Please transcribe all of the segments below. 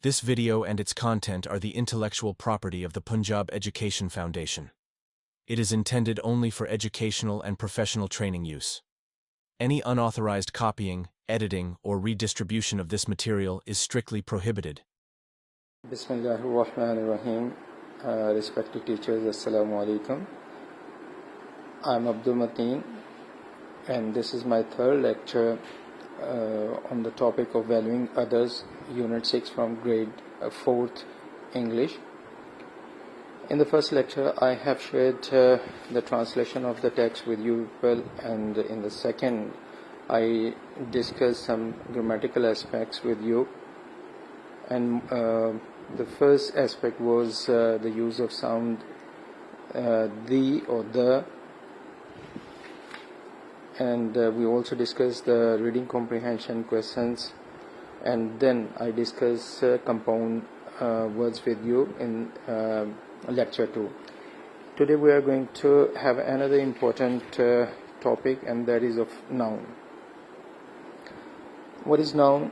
This video and its content are the intellectual property of the Punjab Education Foundation. It is intended only for educational and professional training use. Any unauthorized copying, editing, or redistribution of this material is strictly prohibited. Bismillahirrahmanirrahim. Respected teachers, Assalamu alaikum. I'm Abdul Mateen, and this is my third lecture on the topic of valuing others, Unit 6 from grade 4th English. In the first lecture, I have shared the translation of the text with you people, and in the second, I discussed some grammatical aspects with you. And the first aspect was the use of sound the or the, and we also discussed the reading comprehension questions, and then I discussed compound words with you in lecture 2. Today we are going to have another important topic, and that is of noun. What is noun?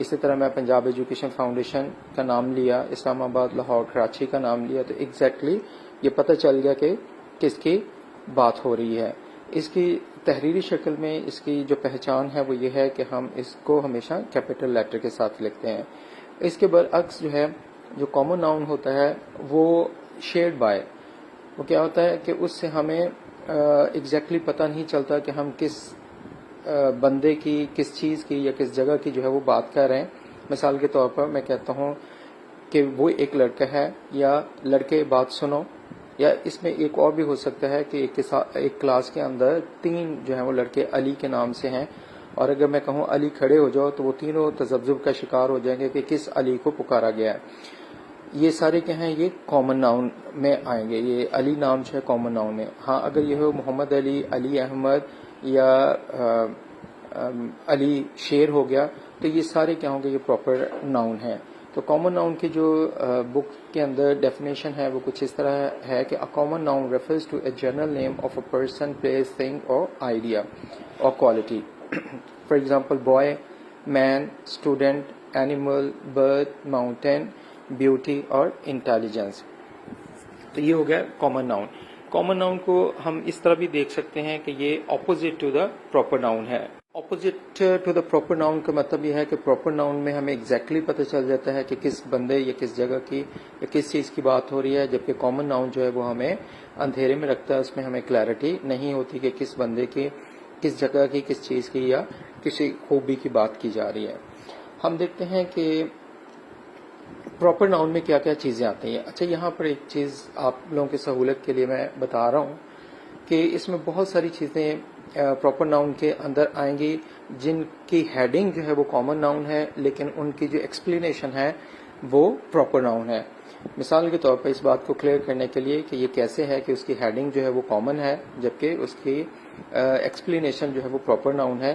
اسی طرح میں Punjab education foundation کا نام لیا, اسلام آباد, لاہور, کراچی کا نام لیا, تو ایگزیکٹلی یہ پتہ چل گیا کہ کس کی بات ہو رہی ہے. اس کی تحریری شکل میں اس کی جو پہچان ہے وہ یہ ہے کہ ہم اس کو ہمیشہ کیپٹل لیٹر کے ساتھ لکھتے ہیں. اس کے برعکس جو ہے جو کامن ناؤن ہوتا ہے وہ شیئرڈ بائی, وہ کیا ہوتا ہے کہ اس سے ہمیں ایگزیکٹلی پتہ نہیں چلتا کہ ہم کس بندے کی, کس چیز کی یا کس جگہ کی جو ہے وہ بات کر رہے ہیں. مثال کے طور پر میں کہتا ہوں کہ وہ ایک لڑکا ہے, یا لڑکے بات سنو, یا اس میں ایک اور بھی ہو سکتا ہے کہ ایک کلاس کے اندر 3 جو ہیں وہ لڑکے علی کے نام سے ہیں, اور اگر میں کہوں علی کھڑے ہو جاؤ تو وہ تینوں تذبذب کا شکار ہو جائیں گے کہ کس علی کو پکارا گیا ہے. یہ سارے کیا ہیں, یہ کامن ناؤن میں آئیں گے. یہ علی نام جو ہے کامن ناؤن میں. ہاں اگر یہ ہو محمد علی, علی احمد یا علی شیر ہو گیا, تو یہ سارے کیا ہوں گے, یہ پراپر ناؤن ہیں. تو کامن ناؤن کی جو بک کے اندر ڈیفینیشن ہے وہ کچھ اس طرح ہے کہ common noun refers to a general name of a person, place, thing اور آئیڈیا اور quality. For example boy, man, student, animal, bird, mountain, beauty اور انٹیلیجنس. تو یہ ہو گیا کامن ناؤن. کامن ناؤن کو ہم اس طرح بھی دیکھ سکتے ہیں کہ یہ opposite to the proper noun ہے. Opposite to the proper noun کا مطلب یہ ہے کہ پراپر ناؤن میں ہمیں ایگزیکٹلی پتہ چل جاتا ہے کہ کس بندے یا کس جگہ کی یا کس چیز کی بات ہو رہی ہے, جبکہ کامن ناؤن جو ہے وہ ہمیں اندھیرے میں رکھتا ہے. اس میں ہمیں کلیئرٹی نہیں ہوتی کہ کس بندے کی, کس جگہ کی, کس چیز کی یا کسی خوبی کی بات کی جا رہی ہے. ہم دیکھتے ہیں کہ پراپر ناؤن میں کیا کیا چیزیں آتی ہیں. اچھا, یہاں پر ایک چیز آپ لوگوں کی سہولت کے لیے میں بتا رہا ہوں کہ اس میں بہت ساری چیزیں پراپر ناؤن کے اندر آئیں گی جن کی ہیڈنگ جو ہے وہ کامن ناؤن ہے, لیکن ان کی جو ایکسپلینیشن ہے وہ پراپر ناؤن ہے. مثال کے طور پر اس بات کو کلیئر کرنے کے لیے کہ یہ کیسے ہے کہ اس کی ہیڈنگ جو ہے وہ کامن ہے جبکہ اس کی ایکسپلینیشن جو ہے وہ پراپر ناؤن ہے,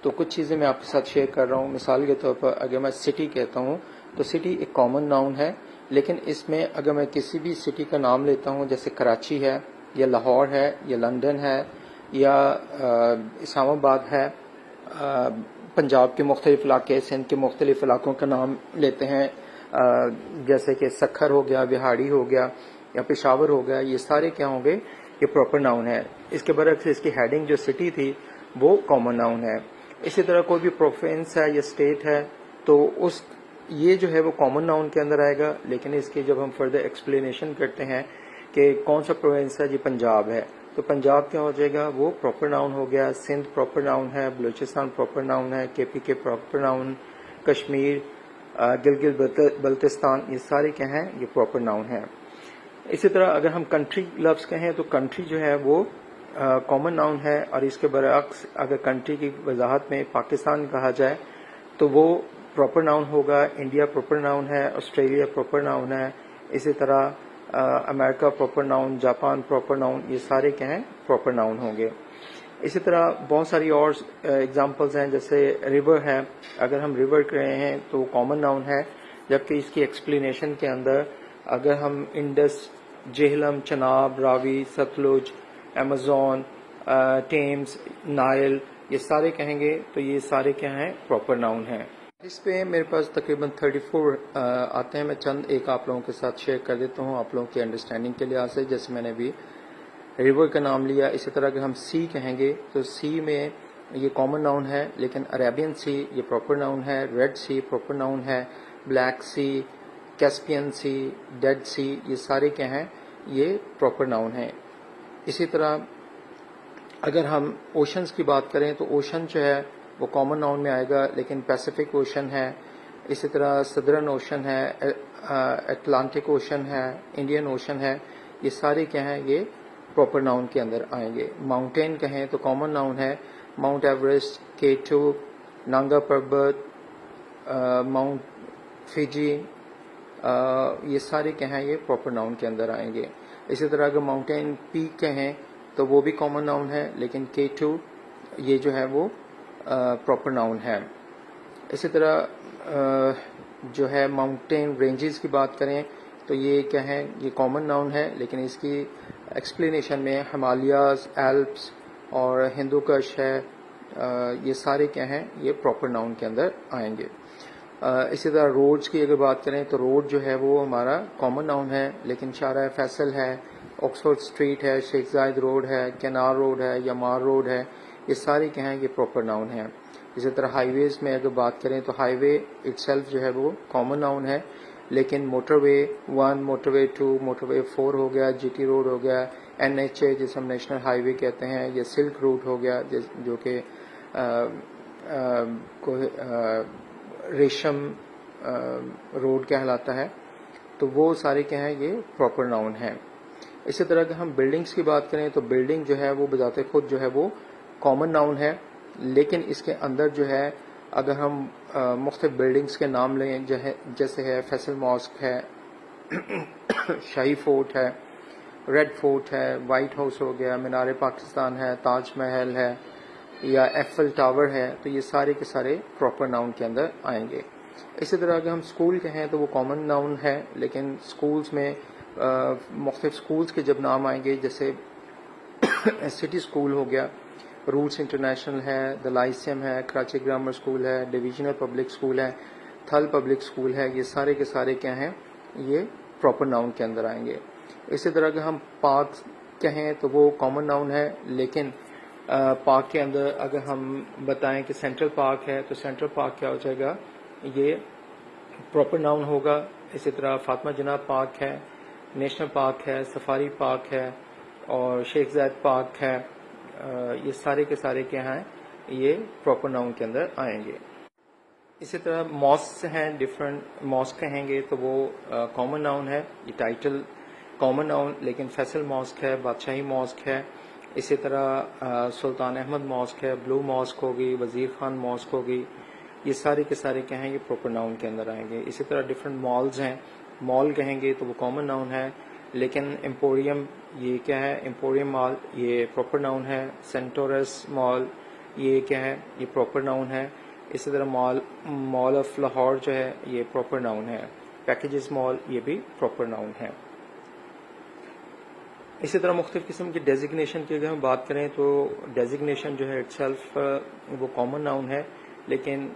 تو کچھ چیزیں میں آپ کے ساتھ شیئر کر رہا ہوں. مثال کے طور پر اگر میں سٹی کہتا ہوں تو سٹی ایک کامن ناؤن ہے, لیکن اس میں اگر میں کسی بھی سٹی کا نام لیتا ہوں جیسے کراچی ہے یا لاہور ہے یا لندن ہے یا اسلام آباد ہے, پنجاب کے مختلف علاقے, سندھ کے مختلف علاقوں کا نام لیتے ہیں جیسے کہ سکھر ہو گیا, بہاڑی ہو گیا یا پشاور ہو گیا, یہ سارے کیا ہوں گے, یہ پراپر ناؤن ہے. اس کے برعکس اس کی ہیڈنگ جو سٹی تھی وہ کامن ناؤن ہے. اسی طرح کوئی بھی پروونس ہے یا اسٹیٹ ہے تو اس یہ جو ہے وہ کامن ناؤن کے اندر آئے گا, لیکن اس کی جب ہم فردر ایکسپلینیشن کرتے ہیں کہ کون سا پروونس ہے, جی پنجاب ہے, تو پنجاب کیا ہو جائے گا, وہ پراپر ناؤن ہو گیا. سندھ پراپر ناؤن ہے, بلوچستان پراپر ناؤن ہے, کے پراپر ناؤن, کشمیر, گلگت بلتستان, یہ سارے کیا ہیں, یہ پراپر ناؤن ہیں. اسی طرح اگر ہم کنٹری لفظ کہیں تو کنٹری جو ہے وہ کامن ناؤن ہے, اور اس کے برعکس اگر کنٹری کی وضاحت میں پاکستان کہا جائے تو وہ پراپر ناؤن ہوگا. انڈیا پراپر ناؤن ہے, آسٹریلیا پراپر ناؤن ہے, اسی طرح امریکہ proper noun, Japan proper noun, یہ سارے کیا ہیں, پراپر ناؤن ہوں گے. اسی طرح بہت ساری اور ایگزامپلز ہیں, جیسے ریور ہے, اگر ہم ریور کر رہے ہیں تو کامن ناؤن ہے, جبکہ اس کی ایکسپلینیشن کے اندر اگر ہم انڈس, جہلم, چناب, راوی, ستلج, ایمیزون, ٹیمز, نائل, یہ سارے کہیں گے تو یہ سارے کیا ہیں, پراپر ناؤن ہیں. اس پہ میرے پاس تقریباً 34 آتے ہیں. میں چند ایک آپ لوگوں کے ساتھ شیئر کر دیتا ہوں آپ لوگوں کی انڈرسٹینڈنگ کے لحاظ سے. جیسے میں نے ابھی ریور کا نام لیا, اسی طرح اگر ہم سی کہیں گے تو سی میں یہ کامن ناؤن ہے, لیکن عربین سی یہ پراپر ناؤن ہے, ریڈ سی پراپر ناؤن ہے, black C, Caspian C, did see, یہ سارے کیا ہیں, یہ پراپر ناؤن ہیں. اسی طرح اگر ہم اوشنز کی بات کریں تو اوشن جو ہے وہ کامن ناؤن میں آئے گا, لیکن پیسیفک اوشن ہے, اسی طرح سدرن اوشن ہے, اٹلانٹک اوشن ہے, انڈین اوشن ہے, یہ سارے کیا ہیں, یہ پراپر ناؤن کے اندر آئیں گے. ماؤنٹین کہیں تو کامن ناؤن ہے, ماؤنٹ ایوریسٹ, K2, نانگا پربت, ماؤنٹ فیجی, یہ سارے کیا ہیں, یہ پراپر ناؤن کے اندر آئیں گے. اسی طرح اگر ماؤنٹین پیک کہیں تو وہ بھی کامن ناؤن ہے, لیکن K2 یہ جو ہے وہ پراپر ناؤن ہے. اسی طرح جو ہے ماؤنٹین رینجز کی بات کریں تو یہ کیا ہے, یہ کامن ناؤن ہے, لیکن اس کی ایکسپلینیشن میں ہمالیاز, ایلپس اور ہندو کش ہے, یہ سارے کیا ہیں, یہ پراپر ناؤن کے اندر آئیں گے. اسی طرح روڈز کی اگر بات کریں تو روڈ جو ہے وہ ہمارا کامن ناؤن ہے، لیکن شارع فیصل ہے، آکسفورڈ اسٹریٹ ہے، شیخ زاید روڈ ہے، کینار روڈ ہے، یمار روڈ ہے، یہ سارے کیا ہیں یہ پراپر ناؤن ہیں. اسی طرح ہائی ویز میں اگر بات کریں تو ہائی وے اٹ سیلف جو ہے وہ کامن ناؤن ہے، لیکن موٹر وے 1، موٹر وے 2، موٹر وے 4 ہو گیا، جی ٹی روڈ ہو گیا، NHA جسے ہم نیشنل ہائی وے کہتے ہیں، یا سلک روٹ ہو گیا جو کہ ریشم روڈ کہلاتا ہے، تو وہ سارے کیا ہیں یہ پراپر ناؤن ہیں. اسی طرح اگر ہم بلڈنگز کی بات کریں تو بلڈنگ جو ہے وہ بذات خود جو ہے وہ کامن ناؤن ہے، لیکن اس کے اندر جو ہے اگر ہم مختلف بلڈنگز کے نام لیں جیسے ہے فیصل ماسک ہے، شاہی فورٹ ہے، ریڈ فورٹ ہے، وائٹ ہاؤس ہو گیا، مینار پاکستان ہے، تاج محل ہے، یا ایفل ٹاور ہے، تو یہ سارے کے سارے پراپر ناؤن کے اندر آئیں گے. اسی طرح اگر ہم اسکول کہیں تو وہ کامن ناؤن ہے، لیکن اسکولز میں مختلف اسکولز کے جب نام آئیں گے جیسے سٹی اسکول ہو گیا، روٹس انٹرنیشنل ہے، دا لائسیم ہے، کراچی گرامر اسکول ہے، ڈویژنل پبلک اسکول ہے، تھل پبلک اسکول ہے، یہ سارے کے سارے کیا ہیں یہ پراپر ناؤن کے اندر آئیں گے. اسی طرح اگر ہم پارک کہیں تو وہ کامن ناؤن ہے، لیکن پارک کے اندر اگر ہم بتائیں کہ سینٹرل پارک ہے تو سینٹرل پارک کیا ہو جائے گا یہ پراپر ناؤن ہوگا. اسی طرح فاطمہ جناح پارک ہے، نیشنل پارک ہے، سفاری پارک ہے، اور شیخ زاید پارک ہے، یہ سارے کے سارے کیا ہیں یہ پراپر ناؤن کے اندر آئیں گے. اسی طرح ماسک ہیں، ڈفرینٹ ماسک کہیں گے تو وہ کامن ناؤن ہے، یہ ٹائٹل کامن ناؤن، لیکن فیصل ماسک ہے، بادشاہی ماسک ہے، اسی طرح سلطان احمد ماسک ہے، بلو ماسک ہوگی، وزیر خان ماسک ہوگی، یہ سارے کے سارے کیا ہیں یہ پراپر ناؤن کے اندر آئیں گے. اسی طرح ڈفرینٹ مالز ہیں، مال کہیں گے تو وہ کامن ناؤن ہے، لیکن ایمپوریم یہ کیا ہے ایمپوریم مال یہ پراپر ناؤن ہے. سینٹورس مال یہ کیا ہے یہ پراپر ناؤن ہے. اسی طرح مال آف لاہور جو ہے یہ پراپر ناؤن ہے. پیکیجز مال یہ بھی پراپر ناؤن ہے. اسی طرح مختلف قسم کی ڈیزگنیشن کی اگر ہم بات کریں تو ڈیزگنیشن جو ہے اٹ سیلف وہ کامن ناؤن ہے، لیکن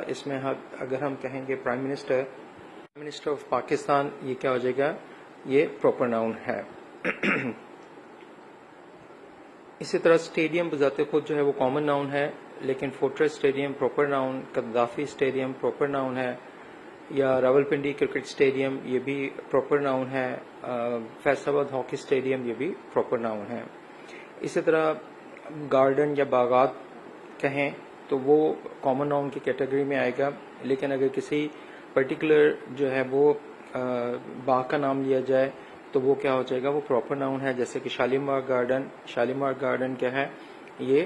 اس میں اگر ہم کہیں گے پرائم منسٹر آف پاکستان یہ کیا ہو جائے گا یہ پراپر ناؤن ہے. اسی طرح اسٹیڈیم بذات خود جو ہے وہ کامن ناؤن ہے، لیکن fortress stadium proper noun, Gaddafi stadium proper noun ہے، یا راولپنڈی کرکٹ اسٹیڈیم یہ بھی پراپر ناؤن ہے، فیصل آباد ہاکی اسٹیڈیم یہ بھی پراپر ناؤن ہے. اسی طرح گارڈن یا باغات کہیں تو وہ کامن ناؤن کی کیٹیگری میں آئے گا، لیکن اگر کسی پرٹیکولر جو ہے وہ باغ کا نام لیا جائے تو وہ کیا ہو جائے گا وہ پراپر ناؤن ہے. جیسے کہ شالیمار گارڈن کیا ہے یہ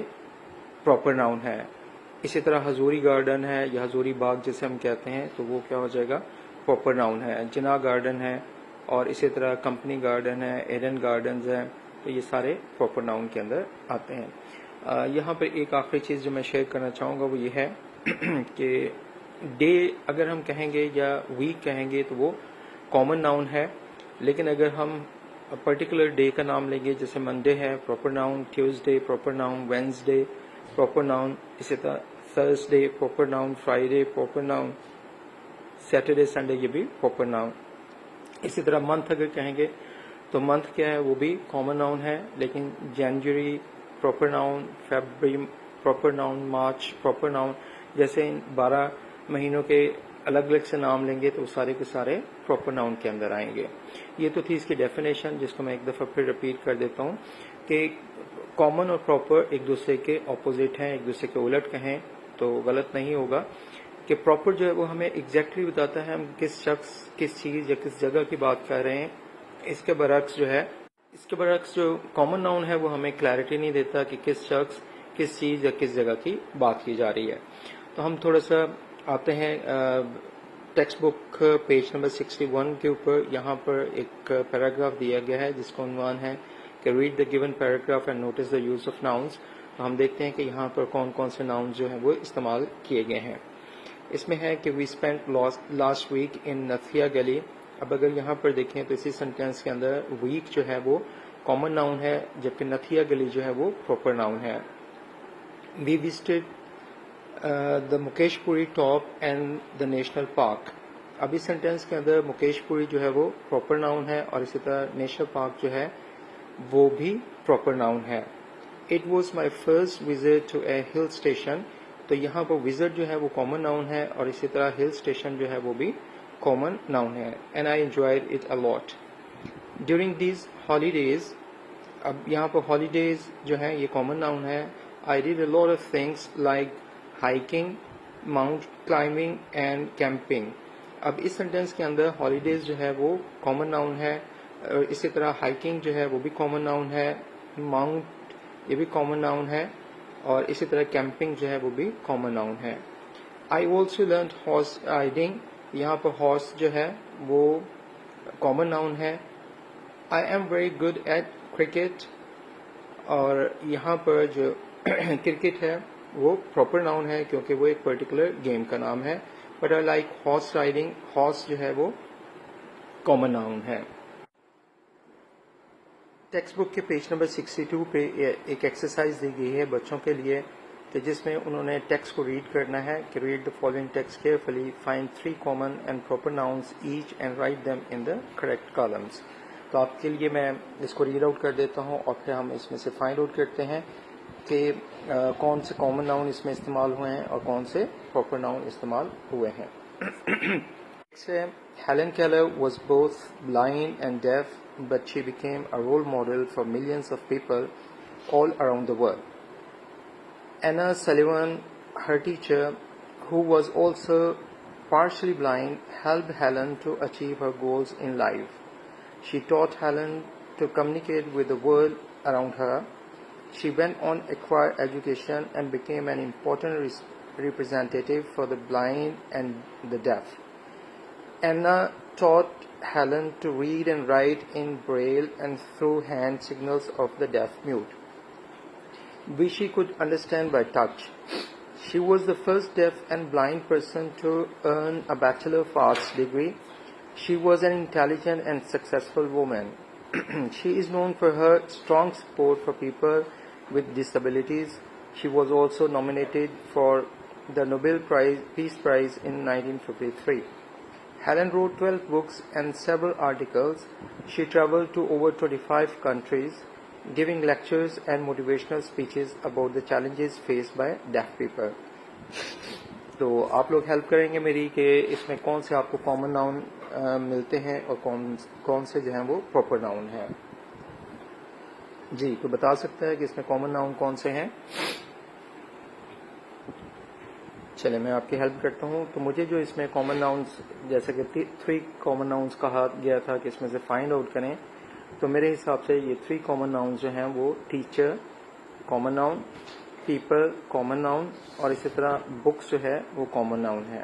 پراپر ناؤن ہے. اسی طرح حضوری گارڈن ہے یا حضوری باغ جسے ہم کہتے ہیں تو وہ کیا ہو جائے گا پراپر ناؤن ہے. جناح گارڈن ہے، اور اسی طرح کمپنی گارڈن ہے، ایڈن گارڈنز ہیں، تو یہ سارے پراپر ناؤن کے اندر آتے ہیں. یہاں پہ ایک آخری چیز جو میں شیئر کرنا چاہوں گا وہ یہ ہے کہ ڈے اگر ہم کہیں گے یا ویک کہیں گے تو وہ کامن ناؤن ہے، لیکن اگر ہم پرٹیکولر ڈے کا نام لیں گے جیسے منڈے ہے proper noun, Tuesday proper noun, Wednesday proper noun, اسی طرح Thursday proper noun, Friday proper noun, Saturday Sunday یہ بھی پراپر ناؤن. اسی طرح منتھ اگر کہیں گے تو منتھ کیا ہے وہ بھی کامن ناؤن ہے، لیکن جنوری proper noun, February proper noun, March proper noun, جیسے ان 12 مہینوں کے الگ الگ سے نام لیں گے تو سارے کے سارے پراپر ناؤن کے اندر آئیں گے. یہ تو تھی اس کی ڈیفینیشن، جس کو میں ایک دفعہ پھر رپیٹ کر دیتا ہوں کہ کامن اور پراپر ایک دوسرے کے اپوزٹ ہیں، ایک دوسرے کے الٹ کہیں تو غلط نہیں ہوگا. کہ پراپر جو ہے وہ ہمیں ایگزیکٹلی بتاتا ہے ہم کس شخص، کس چیز یا کس جگہ کی بات کر رہے ہیں. اس کے برعکس جو کامن ناؤن ہے وہ ہمیں کلیئرٹی نہیں دیتا کہ کس شخص، کس چیز یا کس جگہ کی بات کی جا رہی ہے. تو ہم تھوڑا سا آتے ہیں ٹیکسٹ بک پیج نمبر 61 کے اوپر. یہاں پر ایک پیراگراف دیا گیا ہے جس کا عنوان ہے کہ read the given paragraph and notice the use of nouns. تو ہم دیکھتے ہیں کہ یہاں پر کون کون سے ناؤنز جو ہیں وہ استعمال کیے گئے ہیں. اس میں ہے کہ وی اسپینڈ لاسٹ ویک ان نتھیا گلی. اب اگر یہاں پر دیکھیں تو اسی سینٹینس کے اندر ویک جو ہے وہ کامن ناؤن ہے، جبکہ نتھیا گلی جو ہے وہ پراپر ناؤن ہے. وی وزٹڈ دا مکیش پوری top and the national park. اب اس سینٹینس کے اندر مکیش پوری جو ہے وہ پراپر ناؤن ہے اور اسی طرح نیشنل پارک جو ہے وہ بھی پراپر ناؤن ہے. It was my first visit to a hill station. تو یہاں پر وزٹ جو ہے وہ کامن ناؤن ہے اور اسی طرح ہل اسٹیشن جو ہے وہ بھی کامن ناؤن ہے. And I enjoyed it a lot during these holidays. اب یہاں پر ہالیڈیز جو ہے یہ کامن ناؤن ہے. I did a lot of things like hiking, Mount climbing and camping. اب اس سینٹینس کے اندر ہالیڈیز جو ہے وہ کامن ناؤن ہے, اسی طرح ہائکنگ جو ہے وہ بھی کامن ناؤن ہے, ماؤنٹ یہ بھی کامن ناؤن ہے اور اسی طرح کیمپنگ جو ہے وہ بھی کامن ناؤن ہے. I also learned horse riding. یہاں پر ہارس جو ہے وہ کامن ناؤن ہے. I am very good at cricket. اور یہاں پر جو کرکٹ ہے وہ پراپر ناؤن ہے کیونکہ وہ ایک پرٹیکولر گیم کا نام ہے. But I like horse riding. Horse جو ہے وہ کامن ناؤن ہے. ٹیکسٹ بک کے پیج نمبر 62 پہ ایک ایکسرسائز دی گئی ہے بچوں کے لیے کہ جس میں انہوں نے ٹیکسٹ کو ریڈ کرنا ہے کہ read the following text carefully, find 3 common and proper nouns each and write them in the correct columns. تو آپ کے لیے میں اس کو ریڈ آؤٹ کر دیتا ہوں اور پھر ہم اس میں سے فائنڈ آؤٹ کرتے ہیں کہ کون سے کامن ناؤن اس میں استعمال ہوئے ہیں اور کون سے پراپر ناؤن استعمال ہوئے ہیں. Helen Keller was both blind and deaf but she became a role model for millions of people all around the world. Anna Sullivan, her teacher, who was also partially blind, helped Helen to achieve her goals in life. She taught Helen to communicate with the world around her. She went on to acquire education and became an important representative for the blind and the deaf. Anna taught Helen to read and write in Braille and through hand signals of the deaf mute, which she could understand by touch. She was the first deaf and blind person to earn a Bachelor of Arts degree. She was an intelligent and successful woman. She is known for her strong support for people with disabilities. She was also nominated for the Nobel Peace Prize in 1953. Helen wrote 12 books and several articles. She traveled to over 25 countries, giving lectures and motivational speeches about the challenges faced by deaf people. تو آپ لوگ help کریں گے میری کہ اس میں کون سے آپ کو کامن ناؤن ملتے ہیں اور کون سے جو ہیں وہ پراپر ناؤن ہیں. جی کوئی بتا سکتا ہے کہ اس میں کامن ناؤن کون سے ہیں؟ چلے میں آپ کی ہیلپ کرتا ہوں. تو مجھے جو اس میں کامن ناؤنس جیسے کہ 3 کامن ناؤنس کہا گیا تھا کہ اس میں سے فائنڈ آؤٹ کریں, تو میرے حساب سے یہ 3 کامن ناؤنس جو ہیں وہ teacher common noun, people common noun اور اسی طرح بکس جو ہے وہ کامن ناؤن ہے.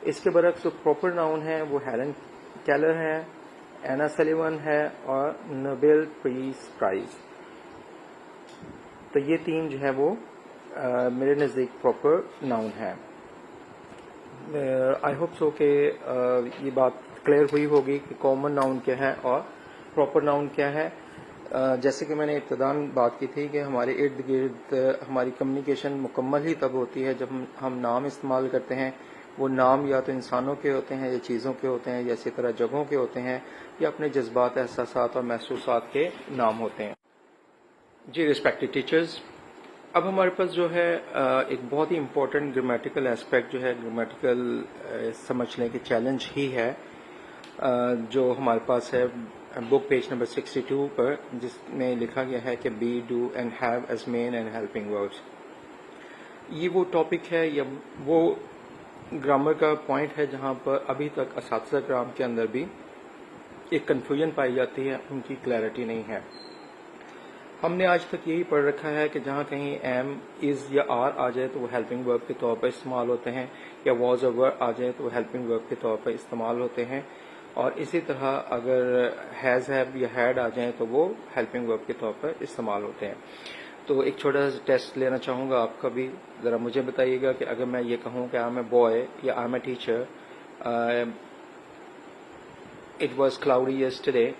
اس کے برعکس جو پراپر ناؤن ہے وہ ہیلن کیلر ہے, اینا سلیون ہے اور نوبل پیس پرائز. تو یہ 3 جو ہے وہ میرے نزدیک پراپر ناؤن ہے. آئی ہوپ سو کہ یہ بات کلیئر ہوئی ہوگی کہ کامن ناؤن کیا ہے اور پراپر ناؤن کیا ہے. جیسے کہ میں نے ابتداً بات کی تھی کہ ہمارے ارد گرد ہماری کمیونیکیشن مکمل ہی تب ہوتی ہے جب ہم نام استعمال کرتے ہیں. وہ نام یا تو انسانوں کے ہوتے ہیں یا چیزوں کے ہوتے ہیں یا اسی طرح جگہوں کے ہوتے ہیں یا اپنے جذبات, احساسات اور محسوسات کے نام ہوتے ہیں. جی ریسپیکٹڈ ٹیچرز, اب ہمارے پاس جو ہے ایک بہت ہی امپورٹنٹ گرامیٹیکل اسپیکٹ جو ہے, گرامیٹیکل سمجھ لیں کہ چیلنج ہی ہے جو ہمارے پاس ہے بک پیج نمبر 62 پر, جس میں لکھا گیا ہے کہ be, do and have as main and helping verbs. یہ وہ ٹاپک ہے یا وہ گرامر کا پوائنٹ ہے جہاں پر ابھی تک اساتذہ کرام کے اندر بھی ایک کنفیوژن پائی جاتی ہے, ان کی کلیئرٹی نہیں ہے. ہم نے آج تک یہی پڑھ رکھا ہے کہ جہاں کہیں ایم, از یا آر آ جائے تو وہ ہیلپنگ ورب کے طور پر استعمال ہوتے ہیں, یا واز اور ور آ جائے تو وہ ہیلپنگ ورب کے طور پر استعمال ہوتے ہیں, اور اسی طرح اگر ہیز, ہیو یا ہیڈ آ جائیں تو وہ ہیلپنگ ورب کے طور پر استعمال ہوتے ہیں. تو ایک چھوٹا سا ٹیسٹ لینا چاہوں گا آپ کا بھی. ذرا مجھے بتائیے گا کہ اگر میں یہ کہوں کہ آئی ایم اے بوائے یا I am a teacher, it was cloudy yesterday,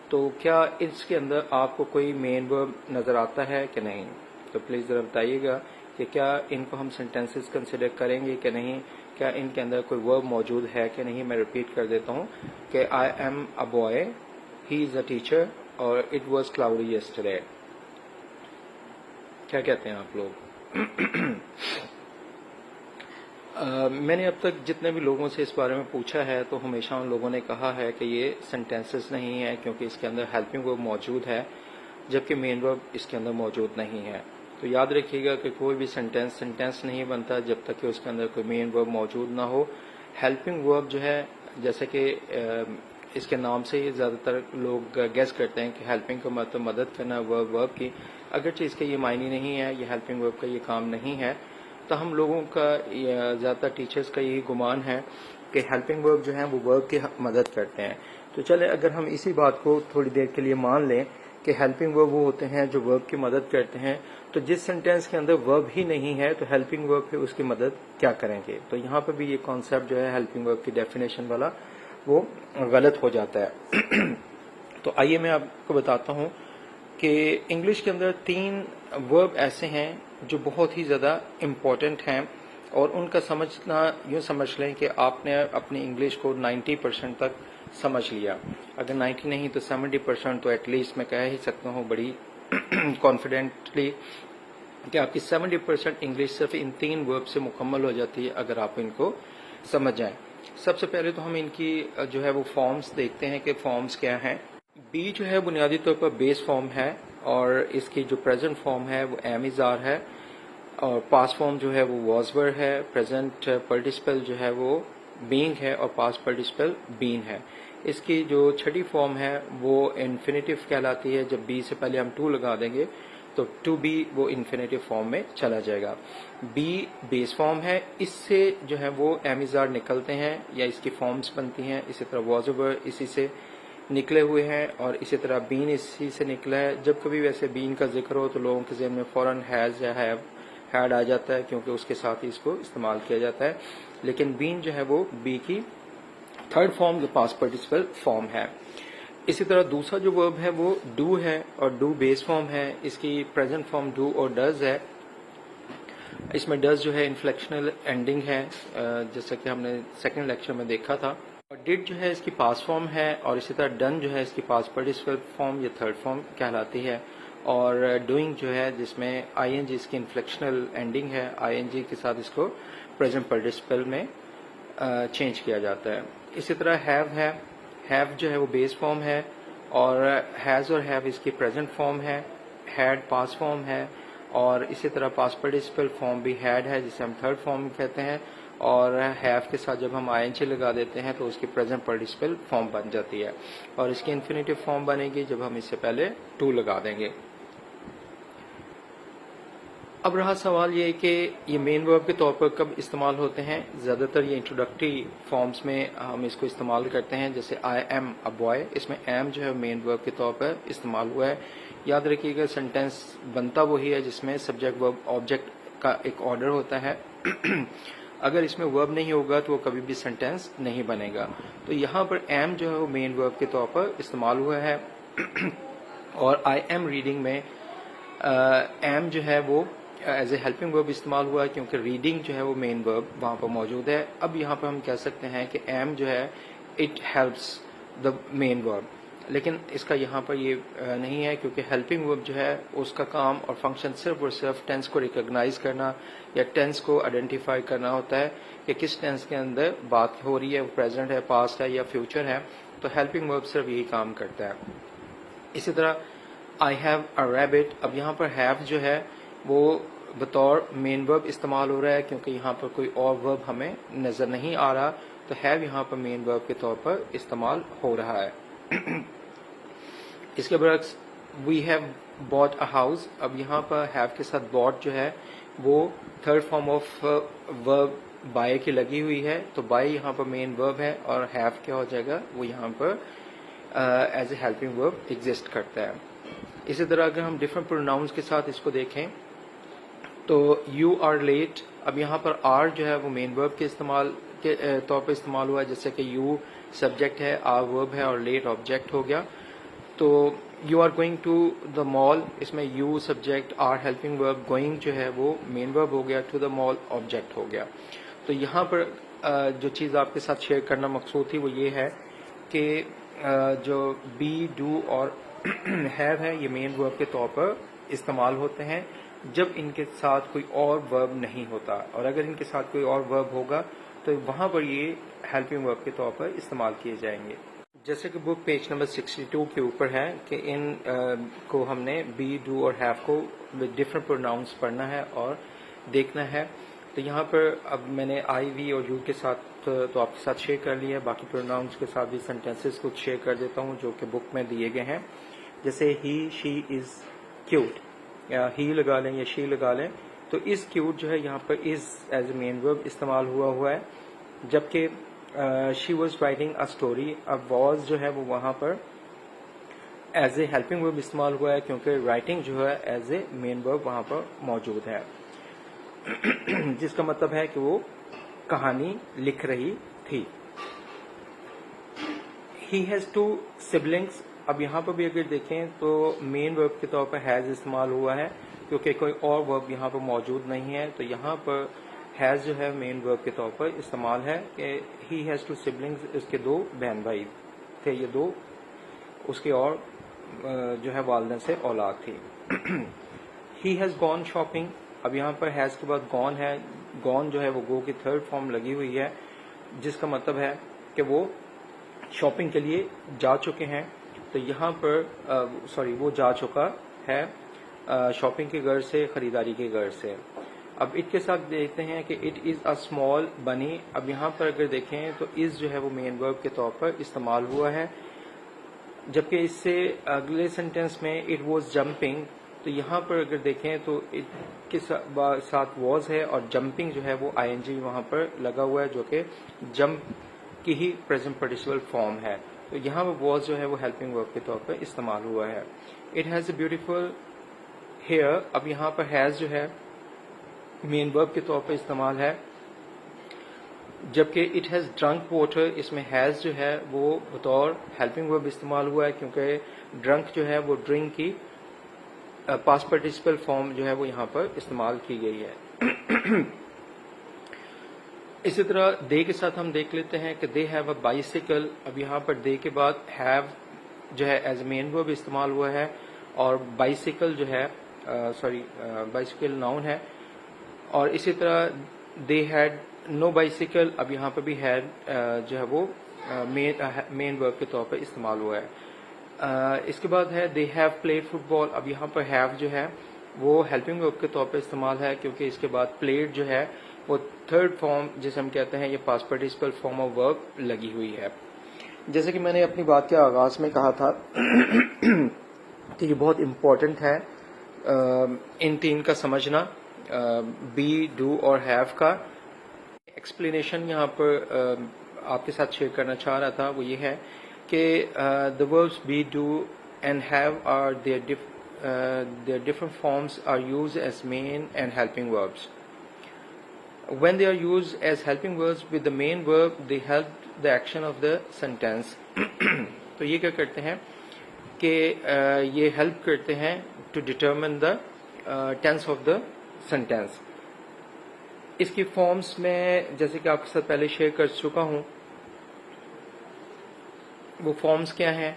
تو کیا اس کے اندر آپ کو کوئی مین ورب نظر آتا ہے کہ نہیں؟ تو پلیز ذرا بتائیے گا کہ کیا ان کو ہم سینٹینسز کنسیڈر کریں گے کہ نہیں, کیا ان کے اندر کوئی ورب موجود ہے کہ نہیں. میں ریپیٹ کر دیتا ہوں کہ I am a boy, he is a teacher, اور اٹ واز کلاؤڈی یسٹرڈے. کیا کہتے ہیں آپ لوگ؟ میں نے اب تک جتنے بھی لوگوں سے اس بارے میں پوچھا ہے تو ہمیشہ ان لوگوں نے کہا ہے کہ یہ سینٹینسز نہیں ہے کیونکہ اس کے اندر ہیلپنگ ورب موجود ہے, جبکہ مین ورب اس کے اندر موجود نہیں ہے. تو یاد رکھیے گا کہ کوئی بھی سینٹینس نہیں بنتا جب تک کہ اس کے اندر کوئی مین ورب موجود نہ ہو. ہیلپنگ ورب جو ہے, جیسے کہ اس کے نام سے ہی زیادہ تر لوگ گیس کرتے ہیں کہ ہیلپنگ کا مطلب مدد کرنا ورب کی, اگرچہ اس کا یہ معنی نہیں ہے, یہ ہیلپنگ ورب کا یہ کام نہیں ہے. تو ہم لوگوں کا, زیادہ تر ٹیچرز کا یہی گمان ہے کہ ہیلپنگ ورب جو ہیں وہ ورب کی مدد کرتے ہیں. تو چلے اگر ہم اسی بات کو تھوڑی دیر کے لیے مان لیں کہ ہیلپنگ ورب وہ ہوتے ہیں جو ورب کی مدد کرتے ہیں, تو جس سینٹینس کے اندر ورب ہی نہیں ہے تو ہیلپنگ ورب پہ اس کی مدد کیا کریں گے. تو یہاں پہ بھی یہ کانسیپٹ جو ہے ہیلپنگ ورب کی ڈیفینیشن والا وہ غلط ہو جاتا ہے. تو آئیے میں آپ کو بتاتا ہوں کہ انگلش کے اندر 3 ورب ایسے ہیں جو بہت ہی زیادہ امپورٹنٹ ہیں, اور ان کا سمجھنا یوں سمجھ لیں کہ آپ نے اپنی انگلش کو 90% تک سمجھ لیا. اگر 90 نہیں تو 70% تو ایٹ لیسٹ میں کہہ ہی سکتا ہوں بڑی کانفیڈنٹلی کہ آپ کی 70% انگلش صرف ان 3 ورب سے مکمل ہو جاتی ہے اگر آپ ان کو سمجھ جائیں. سب سے پہلے تو ہم ان کی جو ہے وہ فارمز دیکھتے ہیں کہ فارمز کیا ہیں. بی جو ہے بنیادی طور پر بیس فارم ہے, اور اس کی جو پریزنٹ فارم ہے وہ ایم از آر ہے, اور پاسٹ فارم جو ہے وہ واز ور ہے, پریزنٹ پارٹیسپل جو ہے وہ بینگ ہے, اور پاسٹ پارٹیسپل بین ہے. اس کی جو چھٹی فارم ہے وہ انفینیٹیو کہلاتی ہے. جب بی سے پہلے ہم ٹو لگا دیں گے تو ٹو بی وہ انفینیٹیو فارم میں چلا جائے گا. بی بیس فارم ہے, اس سے جو ہے وہ ایم از آر نکلتے ہیں یا اس کی فارمز بنتی ہیں. اسی طرح واز ور اسی سے نکلے ہوئے ہیں, اور اسی طرح بین اسی سے نکلا ہے. جب کبھی ویسے بین کا ذکر ہو تو لوگوں کے ذہن میں فوراً ہیز یا ہیو ہیڈ آ جاتا ہے کیونکہ اس کے ساتھ ہی اس کو استعمال کیا جاتا ہے. لیکن بین جو ہے وہ بی کی تھرڈ فارم جو پاسٹ پارٹیسپل فارم ہے. اسی طرح دوسرا جو ورب ہے وہ ڈو ہے, اور ڈو بیس فارم ہے. اس کی پریزنٹ فارم ڈو اور ڈز ہے. اس میں ڈز جو ہے انفلیکشنل اینڈنگ ہے, جیسا کہ ہم نے سیکنڈ لیکچر میں دیکھا تھا. اور ڈڈ جو ہے اس کی پاس فارم ہے, اور اسی طرح ڈن جو ہے اس کی پاس پارٹیسپل فارم یا تھرڈ فارم کہلاتی ہے. اور ڈوئنگ جو ہے جس میں آئی این جی اس کی انفلیکشنل اینڈنگ ہے, آئی این جی کے ساتھ اس کو پریزنٹ پارٹیسپل میں چینج کیا جاتا ہے. اسی طرح ہیو ہے, ہیو جو ہے وہ بیس فارم ہے, اور ہیز اور ہیو اس کی پریزنٹ فارم ہے. ہیڈ پاس فارم ہے, اور اسی طرح پاس پارٹیسپل فارم بھی ہیڈ ہے جسے ہم تھرڈ فارم کہتے ہیں. اور ہیو کے ساتھ جب ہم آئی این جی لگا دیتے ہیں تو اس کی پریزنٹ پارٹیسپل فارم بن جاتی ہے, اور اس کی انفینیٹیو فارم بنے گی جب ہم اس سے پہلے ٹو لگا دیں گے. اب رہا سوال یہ کہ یہ مین ورب کے طور پر کب استعمال ہوتے ہیں. زیادہ تر یہ انٹروڈکٹری فارمز میں ہم اس کو استعمال کرتے ہیں, جیسے آئی ایم اے بوائے, اس میں ایم جو ہے مین ورب کے طور پر استعمال ہوا ہے. یاد رکھیے گا سینٹینس بنتا وہی ہے جس میں سبجیکٹ ورب آبجیکٹ کا ایک آرڈر ہوتا ہے. اگر اس میں ورب نہیں ہوگا تو وہ کبھی بھی سینٹینس نہیں بنے گا. تو یہاں پر ایم جو ہے وہ مین ورب کے طور پر استعمال ہوا ہے, اور آئی ایم ریڈنگ میں ایم جو ہے وہ ایز اے ہیلپنگ ورب استعمال ہوا ہے کیونکہ ریڈنگ جو ہے وہ مین ورب وہاں پر موجود ہے. اب یہاں پر ہم کہہ سکتے ہیں کہ ایم جو ہے اٹ ہیلپس دا مین ورب, لیکن اس کا یہاں پر یہ نہیں ہے کیونکہ ہیلپنگ ورب جو ہے اس کا کام اور فنکشن صرف اور صرف ٹینس کو ریکگنائز کرنا یا ٹینس کو آئیڈینٹیفائی کرنا ہوتا ہے کہ کس ٹینس کے اندر بات ہو رہی ہے, پریزنٹ ہے, پاسٹ ہے یا فیوچر ہے. تو ہیلپنگ ورب صرف یہی کام کرتا ہے. اسی طرح آئی ہیو اے ریبٹ, اب یہاں پر ہیو جو ہے وہ بطور مین ورب استعمال ہو رہا ہے کیونکہ یہاں پر کوئی اور ورب ہمیں نظر نہیں آ رہا, تو ہیو یہاں پر مین ورب کے طور پر استعمال ہو رہا ہے. اس کے برعکس we have Bat a house, اب یہاں پر ہیو کے ساتھ باٹ جو ہے وہ third form of verb by کی لگی ہوئی ہے, تو بائی یہاں پر مین ورب ہے, اور ہیو کیا ہو جائے گا وہ یہاں پر ایز اے ہیلپنگ ورب ایگزسٹ کرتا ہے. اسی طرح اگر ہم ڈفرنٹ پروناؤنس کے ساتھ اس کو دیکھیں تو یو آر لیٹ, اب یہاں پر آر جو ہے وہ مین ورب کے استعمال کے طور پر استعمال ہوا ہے, جیسے کہ یو سبجیکٹ ہے, آر ورب ہے, اور لیٹ آبجیکٹ ہو گیا. تو you are going to the mall, اس میں you subject are helping verb, going جو ہے وہ مین ورب ہو گیا، ٹو دا مال آبجیکٹ ہو گیا. تو یہاں پر جو چیز آپ کے ساتھ شیئر کرنا مقصود تھی وہ یہ ہے کہ جو بی، ڈو اور ہیو ہے یہ مین ورب کے طور پر استعمال ہوتے ہیں جب ان کے ساتھ کوئی اور ورب نہیں ہوتا، اور اگر ان کے ساتھ کوئی اور ورب ہوگا تو وہاں پر یہ ہیلپنگ ورب کے طور پر استعمال کیے جائیں گے. جیسے کہ بک پیج نمبر 62 کے اوپر ہے کہ ان کو ہم نے بی، ڈو اور ہیو کو ڈفرنٹ پروناؤنس پڑھنا ہے اور دیکھنا ہے. تو یہاں پر اب میں نے آئی، وی اور یو کے ساتھ تو آپ کے ساتھ شیئر کر لیا ہے، باقی پروناؤنس کے ساتھ بھی سینٹینسز کچھ شیئر کر دیتا ہوں جو کہ بک میں دیے گئے ہیں. جیسے ہی، شی از کیوٹ، یا ہی لگا لیں یا شی لگا لیں. تو از کیوٹ جو ہے یہاں پر از ایز اے مین ورب استعمال ہوا ہے، جبکہ she was writing a story, اب واز جو ہے وہ وہاں پر ایز اے ہیلپنگ ورب استعمال ہوا ہے کیونکہ رائٹنگ جو ہے ایز اے مین ورب وہاں پر موجود ہے، جس کا مطلب ہے کہ وہ کہانی لکھ رہی تھی. ہی ہیز ٹو سبلنگس، اب یہاں پر بھی اگر دیکھیں تو مین ورب کے طور پر ہیز استعمال ہوا ہے کیونکہ کوئی اور ورب یہاں پر موجود نہیں ہے. تو یہاں پر ہیز جو ہے مین ورب کے طور پر استعمال ہے کہ ہی ہیز ٹو سبلنگس، اس کے 2 بہن بھائی تھے، یہ 2 اس کے اور جو ہے والدین سے اولاد تھی. ہی ہیز گون شاپنگ، اب یہاں پر ہیز کے بعد گون ہے، گون جو ہے وہ گو کی 3rd فارم لگی ہوئی ہے، جس کا مطلب ہے کہ وہ شاپنگ کے لیے جا چکے ہیں. تو یہاں پر وہ جا چکا ہے شاپنگ کے غرض سے، خریداری کے غرض سے. اب اٹ کے ساتھ دیکھتے ہیں کہ اٹ از اے اسمال بنی، اب یہاں پر اگر دیکھیں تو از جو ہے وہ مین ورب کے طور پر استعمال ہوا ہے، جبکہ اس سے اگلے سینٹینس میں اٹ واز جمپنگ. تو یہاں پر اگر دیکھیں تو اٹ کے ساتھ واز ہے اور جمپنگ جو ہے وہ آئی این جی وہاں پر لگا ہوا ہے جو کہ جمپ کی ہی پریزنٹ پارٹیسپل فارم ہے. تو یہاں پر واز جو ہے وہ ہیلپنگ ورب کے طور پر استعمال ہوا ہے. It has a beautiful hair, اب یہاں پر ہیز جو ہے مین ورب کے طور پر استعمال ہے، جبکہ اٹ ہیز ڈرنک واٹر، اس میں ہیز جو ہے وہ بطور ہیلپنگ ورب استعمال ہوا ہے کیونکہ ڈرنک جو ہے وہ ڈرنک کی پاسٹ پارٹیسپل فارم جو ہے وہ یہاں پر استعمال کی گئی ہے. اسی طرح دے کے ساتھ ہم دیکھ لیتے ہیں کہ دے ہیو اے بائیسیکل، اب یہاں پر دے کے بعد ہیو جو ہے ایز اے مین ورب استعمال ہوا ہے، اور بائیسیکل جو ہے بائیسیکل ناؤن ہے. اور اسی طرح دے ہیڈ نو بائیسیکل، اب یہاں پہ بھی ہیڈ جو ہے وہ مین ورب کے طور پر استعمال ہوا ہے. اس کے بعد ہے دے ہیو پلیڈ فٹ بال، اب یہاں پر ہیو جو ہے وہ ہیلپنگ ورب کے طور پر استعمال ہے کیونکہ اس کے بعد پلیڈ جو ہے وہ 3rd فارم جسے ہم کہتے ہیں یہ past participle form of verb لگی ہوئی ہے. جیسے کہ میں نے اپنی بات کے آغاز میں کہا تھا کہ یہ بہت امپورٹنٹ ہے ان 3 کا سمجھنا، بی، ڈو اور ہیو کا. ایکسپلینیشن یہاں پر آپ کے ساتھ شیئر کرنا چاہ رہا تھا وہ یہ ہے کہ the verbs be, do and have are their different forms are used as main and helping verbs. When they are used as helping verbs with the main verb, they help the action of the sentence. تو یہ کیا کرتے ہیں کہ یہ help کرتے ہیں to determine the tense of the sentence. اس کی فارمز میں جیسے کہ آپ کے ساتھ پہلے شیئر کر چکا ہوں، وہ فارمز کیا ہیں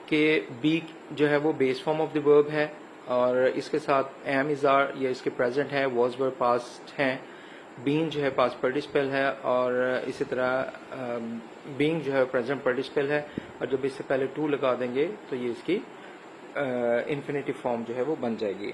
کہ بی جو ہے وہ بیس فارم آف دی ورب ہے، اور اس کے ساتھ ایم از آر یہ اس کے پریزنٹ ہے، واز ور پاسٹ ہیں، بین جو ہے پاسٹ پارٹیسپل ہے، اور اسی طرح بینگ جو ہے پریزنٹ پارٹیسپل ہے، اور جب اس سے پہلے ٹو لگا دیں گے تو یہ اس کی انفینیٹیو فارم جو ہے وہ بن جائے گی.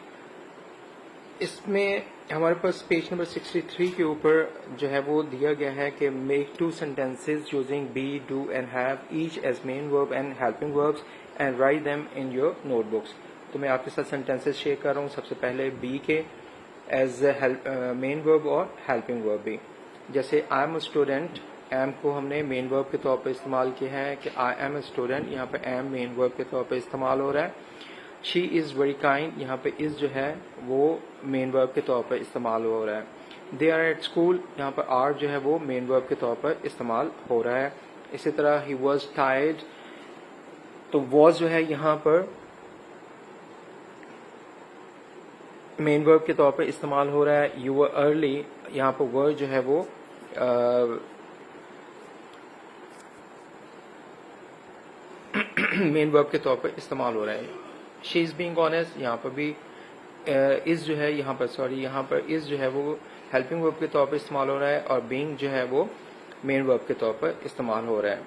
اس میں ہمارے پاس پیج نمبر 63 کے اوپر جو ہے وہ دیا گیا ہے کہ make 2 sentences using be, do and have each as main verb and helping verbs and write them in your notebooks. تو میں آپ کے ساتھ sentences شیئر کر رہا ہوں. سب سے پہلے be کے as main verb اور helping verb بھی. جیسے I am a student، am کو ہم نے main verb کے طور پر استعمال کیا ہے کہ I am a student، یہاں پہ am main verb کے طور پر استعمال ہو رہا ہے. She is very kind، یہاں پہ is جو ہے وہ مین ورب کے طور پر استعمال ہو رہا ہے. They are at school، یہاں پر are جو ہے وہ مین ورب کے طور پر استعمال ہو رہا ہے. اسی طرح he was tired، تو was جو ہے یہاں پر مین ورب کے طور پر استعمال ہو رہا ہے. یو ور ارلی یہاں پر ورڈ جو ہے وہ مین ورب کے طور پر استعمال ہو رہا ہے. شی از بینگ آنیسٹ یہاں پر بھی از جو ہے یہاں پر از جو ہے وہ ہیلپنگ ورب کے طور پر استعمال ہو رہا ہے اور بینگ جو ہے وہ مین ورب کے طور پر استعمال ہو رہا ہے.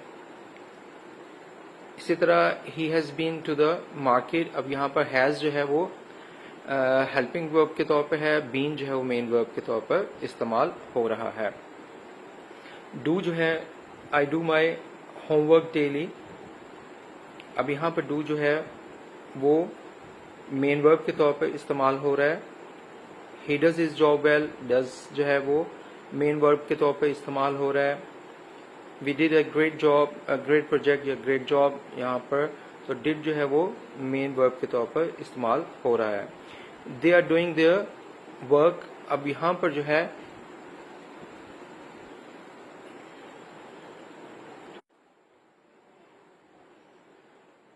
اسی طرح ہی has been to the market. اب یہاں پر ہیز جو ہے وہ ہیلپنگ ورب کے طور پر ہے, بین جو ہے وہ مین ورب کے طور پر استعمال ہو رہا ہے. ڈو جو ہے I do my homework daily. اب یہاں پر ڈو جو ہے وہ مین ورب کے طور پر استعمال ہو رہا ہے. He does his job well, does جو ہے وہ مین ورب کے طور پر استعمال ہو رہا ہے. We did a great job, great project یا گریٹ جاب یہاں پر تو ڈڈ جو ہے وہ مین ورب کے طور پر استعمال ہو رہا ہے. They are doing their work. اب یہاں پر جو ہے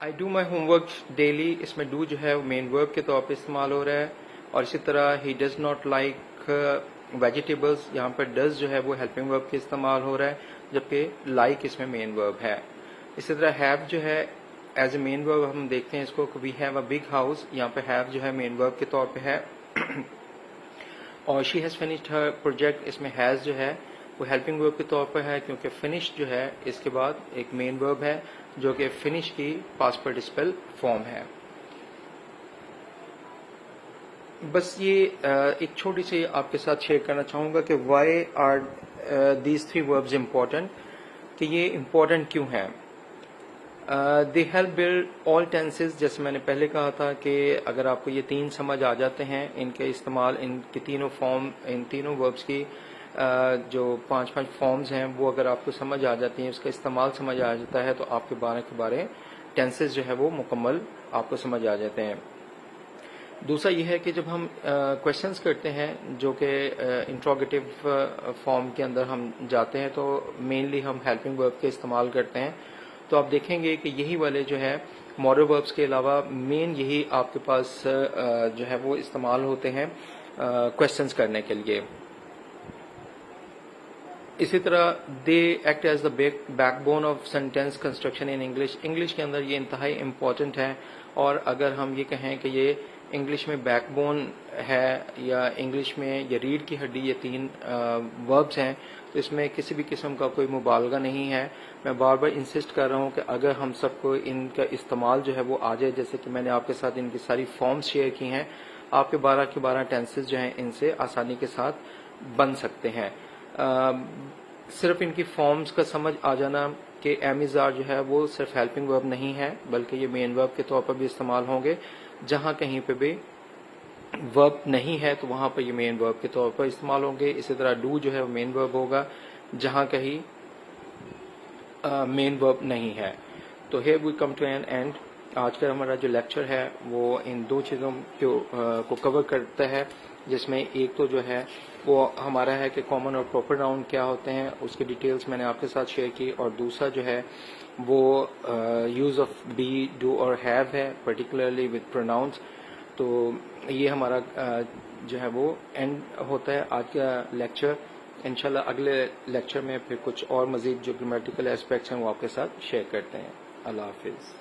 I do my homework daily, اس میں ڈو جو ہے وہ مین ورب کے طور پہ استعمال ہو رہا ہے. اور اسی طرح he does not like vegetables, یہاں پر ڈز جو ہے وہ ہیلپنگ ورب کے استعمال ہو رہا ہے جبکہ لائک اس میں مین ورب ہے. اسی طرح ہیو جو ہے ایز اے مین ورب ہم دیکھتے ہیں اس کو, we have a big house, یہاں پہ ہیو جو ہے مین ورب کے طور پہ ہے. اور she has finished her project, اس میں ہیز جو ہے وہ ہیلپنگ ورب کے طور پر ہے کیونکہ فنش جو ہے اس کے بعد ایک مین ورب ہے جو کہ فنش کی پاسٹ پارٹیسپل فارم ہے. بس یہ ایک چھوٹی سی آپ کے ساتھ شیئر کرنا چاہوں گا کہ why are these three verbs important, کہ یہ امپورٹنٹ کیوں ہیں. They help build all tenses, جیسے میں نے پہلے کہا تھا کہ اگر آپ کو یہ تین سمجھ آ جاتے ہیں, ان کے استعمال, ان کی تینوں فارم, ان تینوں وربز کی جو 5 فارمز ہیں وہ اگر آپ کو سمجھ آ جاتی ہیں, اس کا استعمال سمجھ آ جاتا ہے تو آپ کے 12 کے 12 ٹینسز جو ہے وہ مکمل آپ کو سمجھ آ جاتے ہیں. دوسرا یہ ہے کہ جب ہم کویشچنس کرتے ہیں جو کہ انٹروگیٹو فارم کے اندر ہم جاتے ہیں تو مینلی ہم ہیلپنگ ورب کے استعمال کرتے ہیں, تو آپ دیکھیں گے کہ یہی والے جو ہے ماڈل وربس کے علاوہ مین یہی آپ کے پاس جو ہے وہ استعمال ہوتے ہیں کویشچنس کرنے کے لیے. اسی طرح they act as the back bone of sentence construction in English. English کے اندر یہ انتہائی امپورٹنٹ ہے, اور اگر ہم یہ کہیں کہ یہ انگلش میں بیک بون ہے یا انگلش میں یہ ریڑھ کی ہڈی, یہ 3 وربز ہیں, تو اس میں کسی بھی قسم کا کوئی مبالغہ نہیں ہے. میں بار بار انسسٹ کر رہا ہوں کہ اگر ہم سب کو ان کا استعمال جو ہے وہ آ جائے, جیسے کہ میں نے آپ کے ساتھ ان کی ساری فارمز شیئر کی ہیں, آپ کے 12 کے 12 ٹینسز جو ہیں ان سے آسانی کے ساتھ بن سکتے ہیں. صرف ان کی فارمز کا سمجھ آ جانا کہ ایم از آر جو ہے وہ صرف ہیلپنگ ورب نہیں ہے بلکہ یہ مین ورب کے طور پر بھی استعمال ہوں گے. جہاں کہیں پہ بھی ورب نہیں ہے تو وہاں پر یہ مین ورب کے طور پر استعمال ہوں گے. اسی طرح ڈو جو ہے وہ مین ورب ہوگا جہاں کہیں مین ورب نہیں ہے. تو here we come to an end. آج کا ہمارا جو لیکچر ہے وہ ان 2 چیزوں کو کور کرتا ہے, جس میں ایک تو جو ہے وہ ہمارا ہے کہ کامن اور پراپر ناؤن کیا ہوتے ہیں, اس کی ڈیٹیلز میں نے آپ کے ساتھ شیئر کی, اور دوسرا جو ہے وہ یوز آف بی, ڈو اور ہیو ہے پرٹیکولرلی وتھ پروناؤنس. تو یہ ہمارا جو ہے وہ اینڈ ہوتا ہے آج کا لیکچر. انشاءاللہ اگلے لیکچر میں پھر کچھ اور مزید جو گرامیٹیکل ایسپیکٹس ہیں وہ آپ کے ساتھ شیئر کرتے ہیں. اللہ حافظ.